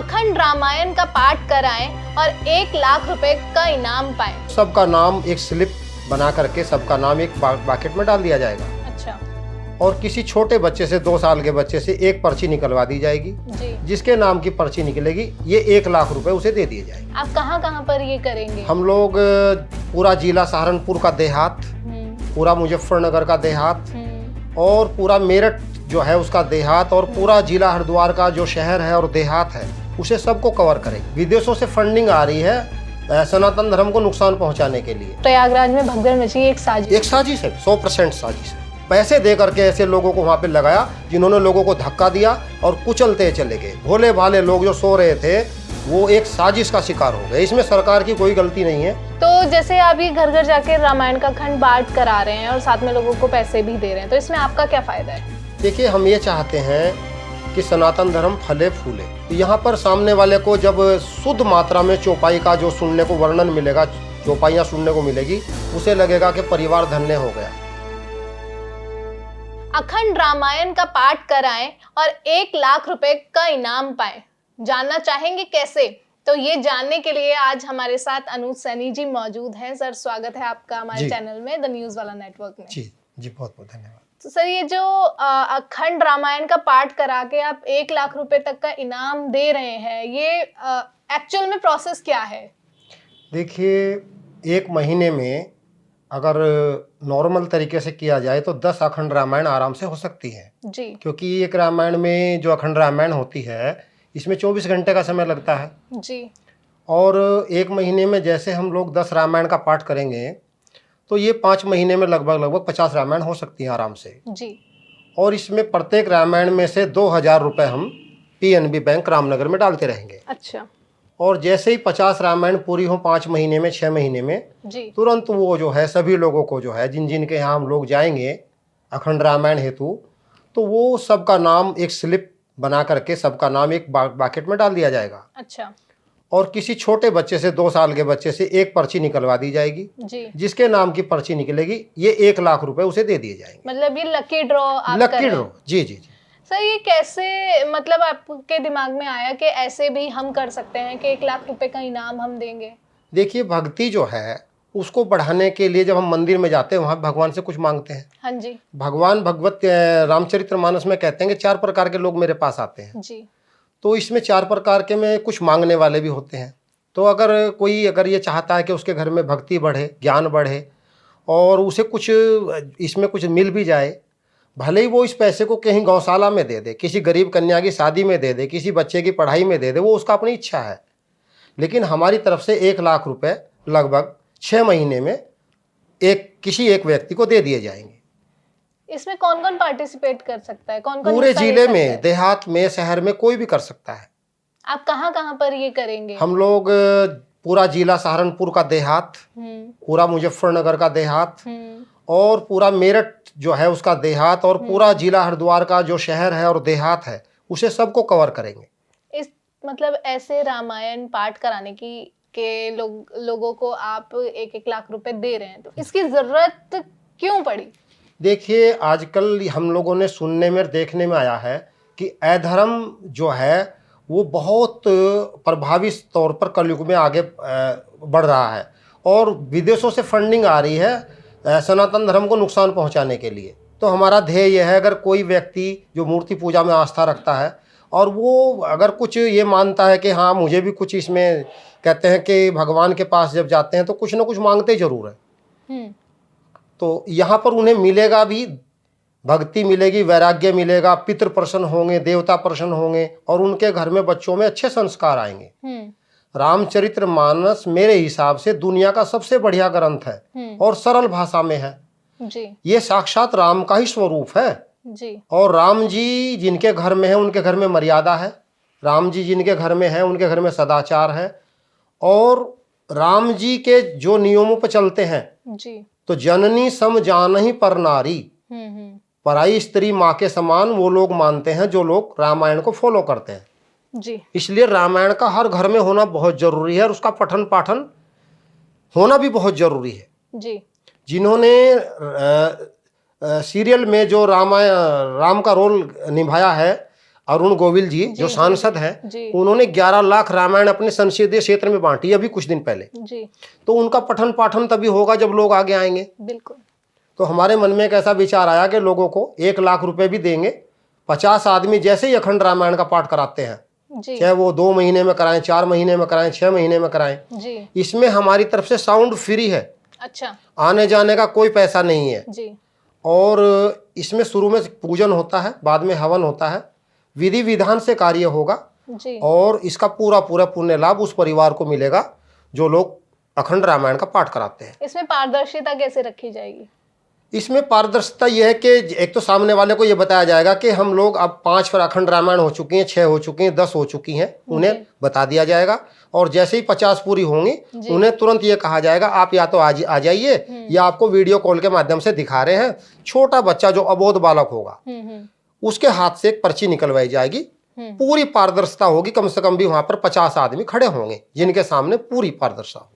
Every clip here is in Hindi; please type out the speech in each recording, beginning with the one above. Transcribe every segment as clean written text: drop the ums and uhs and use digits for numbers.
अखंड रामायण का पाठ कराएं और 1 लाख रुपए का इनाम पाएं। सबका नाम एक स्लिप बना करके सबका नाम एक बाकेट में डाल दिया जाएगा। अच्छा और किसी छोटे बच्चे से 2 साल के बच्चे से एक पर्ची निकलवा दी जाएगी जी। जिसके नाम की पर्ची निकलेगी ये 1 लाख रुपए उसे दे दिए जाएंगे। आप कहाँ पर ये करेंगे? हम लोग पूरा जिला सहारनपुर का देहात, पूरा मुजफ्फरनगर का देहात और पूरा मेरठ जो है उसका देहात और पूरा जिला हरिद्वार का जो शहर है और देहात है उसे सबको कवर करेंगे। विदेशों से फंडिंग आ रही है सनातन धर्म को नुकसान पहुंचाने के लिए। प्रयागराज में भगदड़ मची एक साजिश है, 100% साजिश है। पैसे दे करके ऐसे लोगों को वहां पे लगाया जिन्होंने लोगों को धक्का दिया और कुचलते चले गए। भोले भाले लोग जो सो रहे थे वो एक साजिश का शिकार हो गए। इसमें सरकार की कोई गलती नहीं है। तो जैसे आप ये घर घर जाके रामायण का खंड पाठ करा रहे हैं और साथ में लोगों को पैसे भी दे रहे हैं, तो इसमें आपका क्या फायदा है? देखिए, हम ये चाहते हैं कि सनातन धर्म फले फूले। तो यहाँ पर सामने वाले को जब शुद्ध मात्रा में चौपाई का जो सुनने को वर्णन मिलेगा, चौपाइयाँ सुनने को मिलेगी, उसे लगेगा कि परिवार धन्य हो गया। अखंड रामायण का पाठ कराएं और 1 लाख रुपए का इनाम पाएं। जानना चाहेंगे कैसे? तो ये जानने के लिए आज हमारे साथ अनुज सैनी जी मौजूद हैं। सर, स्वागत है आपका हमारे चैनल में, द न्यूज वाला नेटवर्क में। जी बहुत बहुत धन्यवाद। तो सर, ये जो अखंड रामायण का पाठ करा के आप 1 लाख रुपए तक का इनाम दे रहे हैं, ये एक्चुअल में प्रोसेस क्या है? देखिए, 1 महीने में अगर नॉर्मल तरीके से किया जाए तो 10 अखंड रामायण आराम से हो सकती है जी। क्योंकि एक रामायण में जो अखंड रामायण होती है इसमें 24 घंटे का समय लगता है जी। और 1 महीने में जैसे हम लोग 10 रामायण का पाठ करेंगे तो ये 5 महीने में लगभग 50 रामायण हो सकती हैं आराम से जी। और इसमें प्रत्येक रामायण में से 2000 रुपये हम PNB बैंक रामनगर में डालते रहेंगे। अच्छा। और जैसे ही 50 रामायण पूरी हो 5 महीने में, 6 महीने में, तुरंत वो जो है सभी लोगों को जो है जिन के यहाँ हम लोग जाएंगे अखंड रामायण हेतु, तो वो सबका नाम एक स्लिप बना करके सबका नाम एक बाकेट में डाल दिया जाएगा। अच्छा। और किसी छोटे बच्चे से 2 साल के बच्चे से एक पर्ची निकलवा दी जाएगी जी। जिसके नाम की पर्ची निकलेगी ये 1 लाख रुपए उसे दे दिए जाएंगे। मतलब ये लकी ड्रॉ? लकी ड्रॉ, जी। सर, ये कैसे, मतलब आपके दिमाग में आया कि ऐसे भी हम कर सकते हैं कि 1 लाख रुपए का इनाम हम देंगे? देखिए, भक्ति जो है उसको बढ़ाने के लिए जब हम मंदिर में जाते हैं वहाँ भगवान से कुछ मांगते हैं। हाँ जी। भगवान भगवत रामचरितमानस में कहते हैं कि 4 प्रकार के लोग मेरे पास आते हैं जी। तो इसमें 4 प्रकार के में कुछ मांगने वाले भी होते हैं। तो अगर ये चाहता है कि उसके घर में भक्ति बढ़े, ज्ञान बढ़े और उसे कुछ इसमें कुछ मिल भी जाए, भले ही वो इस पैसे को कहीं गौशाला में दे दे, किसी गरीब कन्या की शादी में दे दे, किसी बच्चे की पढ़ाई में दे दे, वो उसका अपनी इच्छा है। लेकिन हमारी तरफ से 1 लाख रुपए लगभग 6 महीने में किसी एक व्यक्ति को दे दिए जाएंगे। इसमें कौन कौन पार्टिसिपेट कर सकता है? कौन पूरे जिले में, देहात में, शहर में कोई भी कर सकता है। आप कहाँ पर ये करेंगे? हम लोग पूरा जिला सहारनपुर का देहात, पूरा मुजफ्फरनगर का देहात और पूरा मेरठ जो है उसका देहात और पूरा जिला हरिद्वार का जो शहर है और देहात है उसे सबको कवर करेंगे। इस मतलब ऐसे रामायण पाठ कराने की के लोगों को आप 1-1 लाख रुपए दे रहे हैं, तो इसकी जरूरत क्यों पड़ी? देखिए, आजकल हम लोगों ने सुनने में, देखने में आया है कि अधर्म जो है वो बहुत प्रभावी तौर पर कलयुग में आगे बढ़ रहा है और विदेशों से फंडिंग आ रही है सनातन धर्म को नुकसान पहुंचाने के लिए। तो हमारा ध्येय यह है, अगर कोई व्यक्ति जो मूर्ति पूजा में आस्था रखता है और वो अगर कुछ ये मानता है कि हाँ मुझे भी कुछ इसमें, कहते हैं कि भगवान के पास जब जाते हैं तो कुछ ना कुछ मांगते जरूर है, तो यहाँ पर उन्हें मिलेगा भी, भक्ति मिलेगी, वैराग्य मिलेगा, पितृ प्रसन्न होंगे, देवता प्रसन्न होंगे और उनके घर में बच्चों में अच्छे संस्कार आएंगे। रामचरितमानस मेरे हिसाब से दुनिया का सबसे बढ़िया ग्रंथ है और सरल भाषा में है जी। ये साक्षात राम का ही स्वरूप है जी। और राम जी जिनके घर में है उनके घर में मर्यादा है, राम जी जिनके घर में है उनके घर में सदाचार है और राम जी के जो नियमों पर चलते हैं जी। तो जननी सम जानहि पर नारी, पराई स्त्री माँ के समान वो लोग मानते हैं जो लोग रामायण को फॉलो करते हैं जी। इसलिए रामायण का हर घर में होना बहुत जरूरी है और उसका पठन पाठन होना भी बहुत जरूरी है जी। जिन्होंने सीरियल में जो राम का रोल निभाया है अरुण गोविल जी जी, जो जी, सांसद हैं, जी, उन्होंने 11 लाख रामायण अपने संसदीय क्षेत्र में बांटी अभी कुछ दिन पहले। जी, तो उनका पठन पाठन तभी होगा जब लोग आगे आएंगे। बिल्कुल। तो हमारे मन में एक ऐसा विचार आया कि लोगों को 1 लाख रुपए भी देंगे, 50 आदमी जैसे ही अखंड रामायण का पाठ कराते हैं, जी, चाहे वो 2 महीने में कराएं, 4 महीने में कराएं, 6 महीने में कराएं, जी, इसमें हमारी तरफ से साउंड फ्री है, अच्छा, आने जाने का कोई पैसा नहीं है। जी, और इसमें शुरू में पूजन होता है, बाद में हवन होता है, विधि विधान से कार्य होगा जी, और इसका पूरा पूरा पुण्य लाभ उस परिवार को मिलेगा जो लोग अखंड रामायण का पाठ कराते हैं। इसमें पारदर्शिता कैसे रखी जाएगी? इसमें पारदर्शिता यह है कि एक तो सामने वाले को यह बताया जाएगा कि हम लोग अब 5 पर अखंड रामायण हो चुकी हैं, 6 हो चुकी हैं, 10 हो चुकी हैं, उन्हें बता दिया जाएगा। और जैसे ही 50 पूरी होंगी, उन्हें तुरंत ये कहा जाएगा आप या तो आज आ जाइए या आपको वीडियो कॉल के माध्यम से दिखा रहे हैं। छोटा बच्चा जो अबोध बालक होगा उसके हाथ से एक पर्ची निकलवाई जाएगी, पूरी पारदर्शिता होगी। कम से कम भी वहां पर 50 आदमी खड़े होंगे जिनके सामने पूरी पारदर्शिता होगी।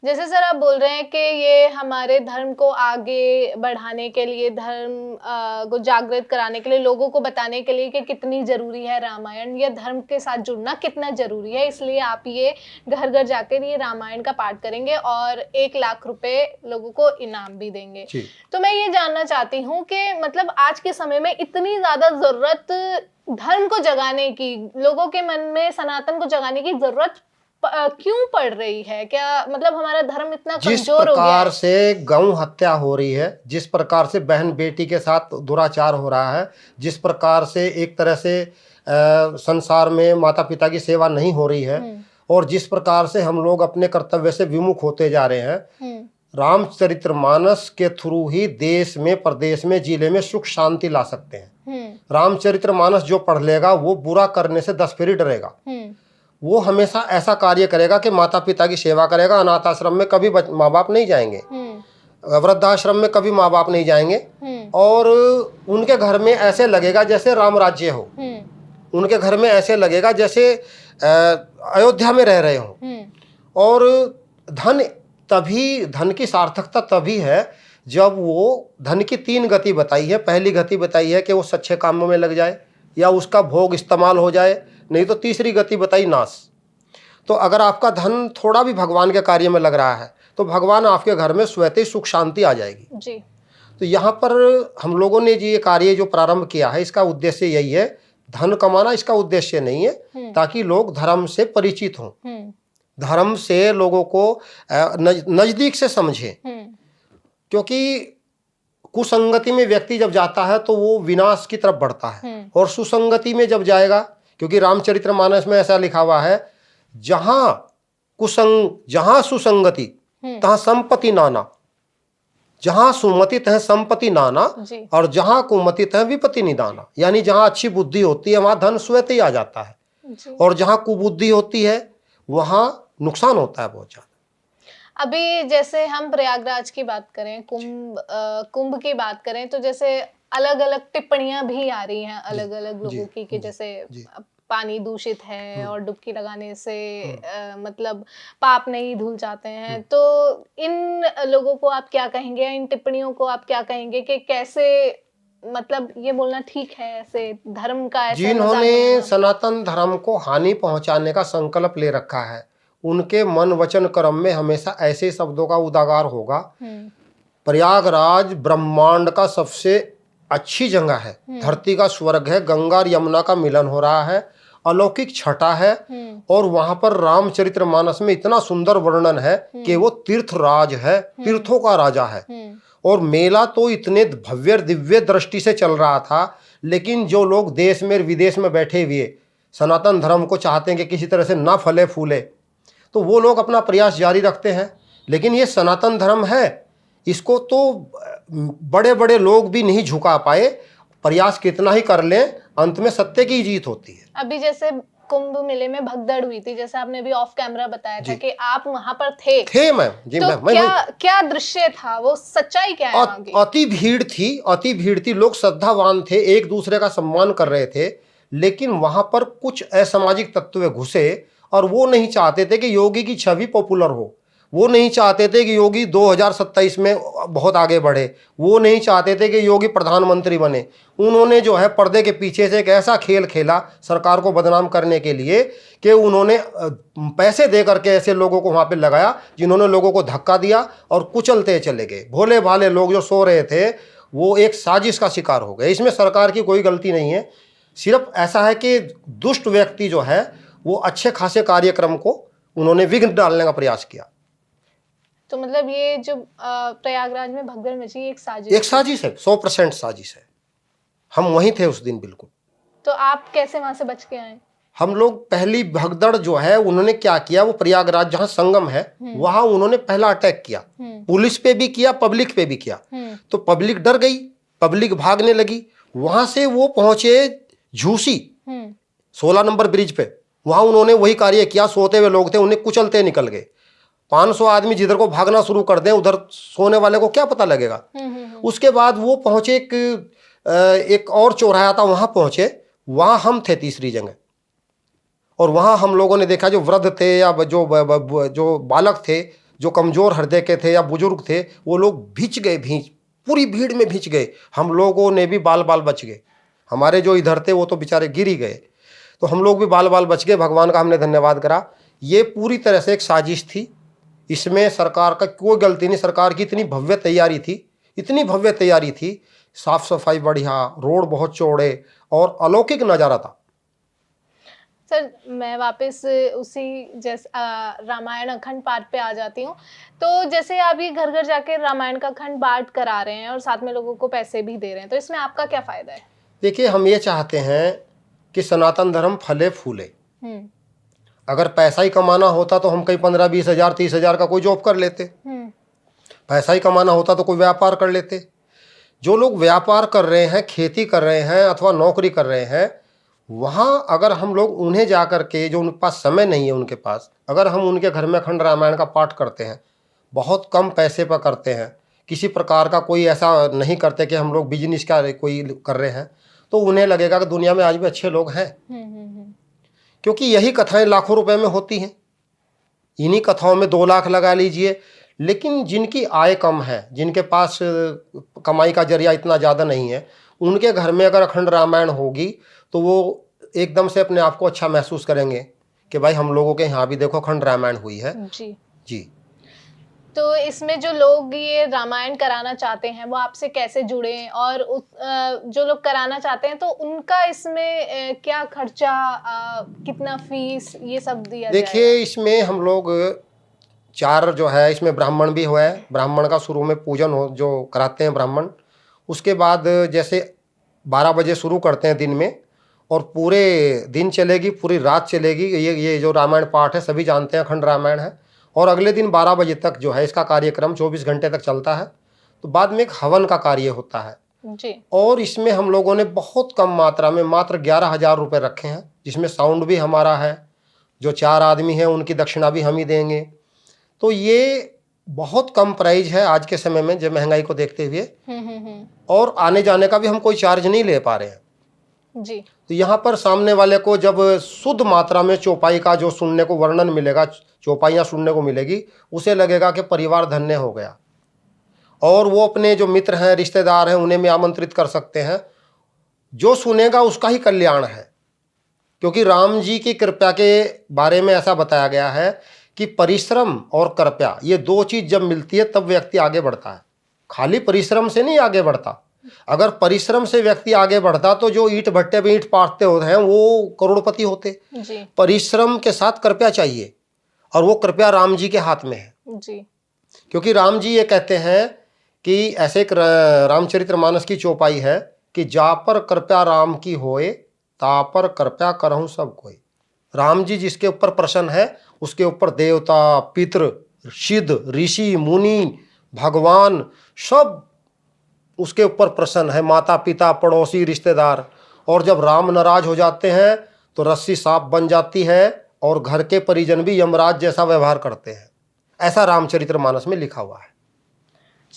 जैसे सर आप बोल रहे हैं कि ये हमारे धर्म को आगे बढ़ाने के लिए, धर्म को जागृत कराने के लिए, लोगों को बताने के लिए कि कितनी जरूरी है रामायण, या धर्म के साथ जुड़ना कितना जरूरी है, इसलिए आप ये घर घर जाकर ये रामायण का पाठ करेंगे और 1 लाख रुपए लोगों को इनाम भी देंगे। तो मैं ये जानना चाहती हूँ कि मतलब आज के समय में इतनी ज्यादा जरूरत धर्म को जगाने की, लोगों के मन में सनातन को जगाने की जरूरत क्यों पड़ रही है? क्या मतलब हमारा धर्म इतना जिस कमजोर हो गया प्रकार है? से गौ हत्या हो रही है, जिस प्रकार से बहन बेटी के साथ दुराचार हो रहा है, जिस प्रकार से एक तरह से संसार में माता पिता की सेवा नहीं हो रही है, और जिस प्रकार से हम लोग अपने कर्तव्य से विमुख होते जा रहे हैं, रामचरितमानस के थ्रू ही देश में, प्रदेश में, जिले में सुख शांति ला सकते हैं। रामचरितमानस जो पढ़ लेगा वो बुरा करने से 10 फेरी डरेगा। वो हमेशा ऐसा कार्य करेगा कि माता पिता की सेवा करेगा। अनाथ आश्रम में कभी माँ बाप नहीं जाएंगे, वृद्धाश्रम में कभी माँ बाप नहीं जाएंगे, और उनके घर में ऐसे लगेगा जैसे राम राज्य हो, उनके घर में ऐसे लगेगा जैसे अयोध्या में रह रहे हो। और धन की सार्थकता तभी है जब वो धन की 3 गति बताई है। पहली गति बताई है कि वो सच्चे कामों में लग जाए या उसका भोग इस्तेमाल हो जाए, नहीं तो तीसरी गति बताई नाश। तो अगर आपका धन थोड़ा भी भगवान के कार्य में लग रहा है तो भगवान आपके घर में स्वतः सुख शांति आ जाएगी जी। तो यहाँ पर हम लोगों ने ये कार्य जो प्रारंभ किया है, इसका उद्देश्य यही है। धन कमाना इसका उद्देश्य नहीं है, ताकि लोग धर्म से परिचित हों, धर्म से लोगों को नजदीक से समझें। क्योंकि कुसंगति में व्यक्ति जब जाता है तो वो विनाश की तरफ बढ़ता है, और सुसंगति में जब जाएगा, क्योंकि रामचरितमानस में ऐसा लिखा हुआ है, जहां सुसंगति तहां संपत्ति नाना, जहां सुमति तह संपत्ति नाना, और जहां कुमति तह विपत्ति निदाना। यानी जहां अच्छी बुद्धि होती है वहां धन स्वतः ही आ जाता है, और जहां कुबुद्धि होती है वहां नुकसान होता है बहुत ज्यादा। अभी जैसे हम प्रयागराज की बात करें, कुंभ की बात करें, तो जैसे अलग अलग टिप्पणियां भी आ रही हैं अलग अलग लोगों की कि जैसे पानी दूषित है और डुबकी लगाने से मतलब पाप नहीं धुल जाते हैं। तो इन लोगों को आप क्या कहेंगे, इन टिप्पणियों को आप क्या कहेंगे कि कैसे मतलब ये बोलना ठीक है ऐसे धर्म का? ऐसे जिन्होंने सनातन धर्म को हानि पहुंचाने का संकल्प ले रखा है, उनके मन वचन कर्म में हमेशा ऐसे शब्दों का उदागार होगा। प्रयागराज ब्रह्मांड का सबसे अच्छी जगह है, धरती का स्वर्ग है, गंगा और यमुना का मिलन हो रहा है, अलौकिक छटा है, और वहां पर रामचरितमानस में इतना सुंदर वर्णन है कि वो तीर्थराज है, तीर्थों का राजा है। और मेला तो इतने भव्य दिव्य दृष्टि से चल रहा था, लेकिन जो लोग देश में विदेश में बैठे हुए सनातन धर्म को चाहते हैं कि किसी तरह से ना फले फूले, तो वो लोग अपना प्रयास जारी रखते हैं। लेकिन ये सनातन धर्म है, इसको तो बड़े बड़े लोग भी नहीं झुका पाए, प्रयास कितना ही कर लें, अंत में सत्य की जीत होती है। अभी जैसे कुंभ मेले में भगदड़ हुई थी, जैसे आपने भी ऑफ कैमरा बताया था कि आप वहां पर थे मैम जी। तो क्या दृश्य था, वो सच्चाई क्या है? अति भीड़ थी, लोग श्रद्धावान थे, एक दूसरे का सम्मान कर रहे थे, लेकिन वहां पर कुछ असामाजिक तत्व घुसे और वो नहीं चाहते थे कि योगी की छवि पॉपुलर हो, वो नहीं चाहते थे कि योगी 2027 में बहुत आगे बढ़े, वो नहीं चाहते थे कि योगी प्रधानमंत्री बने। उन्होंने जो है पर्दे के पीछे से एक ऐसा खेल खेला सरकार को बदनाम करने के लिए कि उन्होंने पैसे दे करके ऐसे लोगों को वहाँ पे लगाया जिन्होंने लोगों को धक्का दिया और कुचलते चले गए। भोले भाले लोग जो सो रहे थे वो एक साजिश का शिकार हो गए। इसमें सरकार की कोई गलती नहीं है, सिर्फ ऐसा है कि दुष्ट व्यक्ति जो है वो अच्छे खासे कार्यक्रम को उन्होंने विघ्न डालने का प्रयास किया। तो मतलब ये जो प्रयागराज में भगदड़ मची एक एक साजिश है, 100% साजिश है। हम वहीं थे उस दिन बिल्कुल। तो आप कैसे वहां से बच के आए? हम लोग पहली भगदड़ जो है उन्होंने क्या किया, वो प्रयागराज जहां संगम है वहां उन्होंने पहला अटैक किया। पुलिस पे भी किया, पब्लिक पे भी किया। तो पब्लिक डर गई, पब्लिक भागने लगी। वहां से वो पहुंचे झूसी 16 नंबर ब्रिज पे, वहां उन्होंने वही कार्य किया। सोते हुए लोग थे, उन्हें कुचलते निकल गए। 500 आदमी जिधर को भागना शुरू कर दें उधर सोने वाले को क्या पता लगेगा। उसके बाद वो पहुंचे एक और चौराहा था, वहां पहुंचे। वहां हम थे तीसरी जगह, और वहां हम लोगों ने देखा जो वृद्ध थे या जो बालक थे, जो कमजोर हृदय के थे या बुजुर्ग थे, वो लोग भींच गए, पूरी भीड़ में भींच गए। हम लोगों ने भी बाल बाल बच गए। हमारे जो इधर थे वो तो बेचारे गिर ही गए, तो हम लोग भी बाल बाल बच गए। भगवान का हमने धन्यवाद करा। ये पूरी तरह से एक साजिश थी, इसमें सरकार का कोई गलती नहीं। सरकार की इतनी भव्य तैयारी थी, इतनी भव्य तैयारी थी, साफ सफाई बढ़िया, रोड बहुत चौड़े और अलौकिक नज़ारा था। सर मैं वापस उसी जैसे रामायण अखंड पाठ पे आ जाती हूँ। तो जैसे आप ये घर घर जाके रामायण का अखंड पाठ करा रहे हैं और साथ में लोगों को पैसे भी दे रहे हैं, तो इसमें आपका क्या फायदा है? देखिए, हम ये चाहते हैं कि सनातन धर्म फले फूले। अगर पैसा ही कमाना होता तो हम कहीं 15-20 हजार 30 हजार का कोई जॉब कर लेते। पैसा ही कमाना होता तो कोई व्यापार कर लेते। जो लोग व्यापार कर रहे हैं, खेती कर रहे हैं अथवा नौकरी कर रहे हैं, वहाँ अगर हम लोग उन्हें जा कर के, जो उनके पास समय नहीं है उनके पास, अगर हम उनके घर में अखंड रामायण का पाठ करते हैं, बहुत कम पैसे पर करते हैं, किसी प्रकार का कोई ऐसा नहीं करते कि हम लोग बिजनेस का कोई कर रहे हैं, तो उन्हें लगेगा कि दुनिया में आज भी अच्छे लोग हैं। क्योंकि यही कथाएं लाखों रुपए में होती हैं। इन्हीं कथाओं में 2 लाख लगा लीजिए, लेकिन जिनकी आय कम है, जिनके पास कमाई का जरिया इतना ज़्यादा नहीं है, उनके घर में अगर अखंड रामायण होगी तो वो एकदम से अपने आप को अच्छा महसूस करेंगे कि भाई हम लोगों के यहाँ भी देखो अखंड रामायण हुई है। जी। तो इसमें जो लोग ये रामायण कराना चाहते हैं वो आपसे कैसे जुड़े, और जो लोग कराना चाहते हैं तो उनका इसमें क्या खर्चा, कितना फीस, ये सब दिया जाएगा? देखिए, इसमें हम लोग 4 जो है, इसमें ब्राह्मण भी हुआ है। ब्राह्मण का शुरू में पूजन हो जो कराते हैं ब्राह्मण। उसके बाद जैसे 12 बजे शुरू करते हैं दिन में, और पूरे दिन चलेगी, पूरी रात चलेगी। ये जो रामायण पाठ है सभी जानते हैं अखंड रामायण है। और अगले दिन 12 बजे तक जो है इसका कार्यक्रम 24 घंटे तक चलता है। तो बाद में एक हवन का कार्य होता है जी। और इसमें हम लोगों ने बहुत कम मात्रा में मात्र 11,000 रुपये रखे हैं, जिसमें साउंड भी हमारा है। जो 4 आदमी हैं उनकी दक्षिणा भी हम ही देंगे। तो ये बहुत कम प्राइस है आज के समय में, जब महंगाई को देखते हुए। और आने जाने का भी हम कोई चार्ज नहीं ले पा रहे हैं जी। तो यहाँ पर सामने वाले को जब शुद्ध मात्रा में चौपाई का जो सुनने को वर्णन मिलेगा, चौपाइयाँ सुनने को मिलेगी, उसे लगेगा कि परिवार धन्य हो गया। और वो अपने जो मित्र हैं, रिश्तेदार हैं, उन्हें भी आमंत्रित कर सकते हैं। जो सुनेगा उसका ही कल्याण है। क्योंकि राम जी की कृपा के बारे में ऐसा बताया गया है कि परिश्रम और कृपा, ये 2 चीज़ जब मिलती है तब व्यक्ति आगे बढ़ता है। खाली परिश्रम से नहीं आगे बढ़ता। अगर परिश्रम से व्यक्ति आगे बढ़ता तो जो ईंट भट्टे पे ईंट पाटते होते हैं वो करोड़पति होते जी। परिश्रम के साथ कृपा चाहिए, और वो कृपा राम जी के हाथ में है जी। क्योंकि राम जी ये कहते हैं कि ऐसे एक रामचरितमानस की चौपाई है कि जा पर कृपा राम की होए, ता पर कृपा करहूं सब कोई। राम जी जिसके ऊपर प्रसन्न है उसके ऊपर देवता, पितृ, सिद्ध, ऋषि, मुनि, भगवान सब उसके ऊपर प्रसन्न है, माता पिता, पड़ोसी, रिश्तेदार। और जब राम नाराज हो जाते हैं तो रस्सी सांप बन जाती है और घर के परिजन भी यमराज जैसा व्यवहार करते हैं। ऐसा रामचरितमानस में लिखा हुआ है।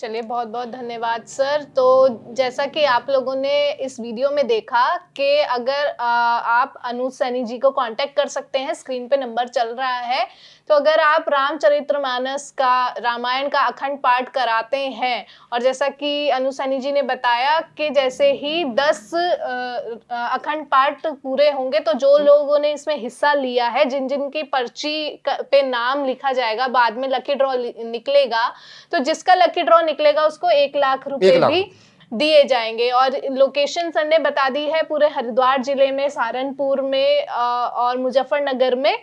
चलिए, बहुत बहुत धन्यवाद सर। तो जैसा कि आप लोगों ने इस वीडियो में देखा कि अगर आप अनुज सैनी जी को कांटेक्ट कर सकते हैं, स्क्रीन पे नंबर चल रहा है। तो अगर आप रामचरितमानस का, रामायण का अखंड पाठ कराते हैं, और जैसा कि अनुज सैनी जी ने बताया कि जैसे ही 10 अखंड पाठ पूरे होंगे तो जो लोगों ने इसमें हिस्सा लिया है, जिन जिन की पर्ची पे नाम लिखा जाएगा, बाद में लकी ड्रॉ निकलेगा, तो जिसका लकी ड्रॉ निकलेगा उसको 1 लाख रुपए भी दिए जाएंगे। और लोकेशन सर ने बता दी है, पूरे हरिद्वार जिले में, सहारनपुर में और मुजफ्फरनगर में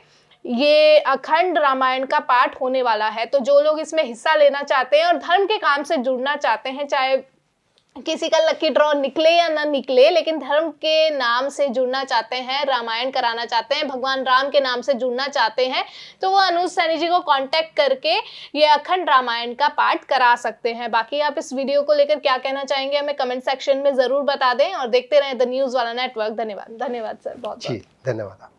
ये अखंड रामायण का पाठ होने वाला है। तो जो लोग इसमें हिस्सा लेना चाहते हैं और धर्म के काम से जुड़ना चाहते हैं, चाहे किसी का लकी ड्रॉ निकले या ना निकले, लेकिन धर्म के नाम से जुड़ना चाहते हैं, रामायण कराना चाहते हैं, भगवान राम के नाम से जुड़ना चाहते हैं, तो वो अनुज सैनी जी को कांटेक्ट करके ये अखंड रामायण का पाठ करा सकते हैं। बाकी आप इस वीडियो को लेकर क्या कहना चाहेंगे, हमें कमेंट सेक्शन में जरूर बता दें, और देखते रहें द न्यूज वाला नेटवर्क। धन्यवाद। धन्यवाद सर, बहुत बहुत धन्यवाद।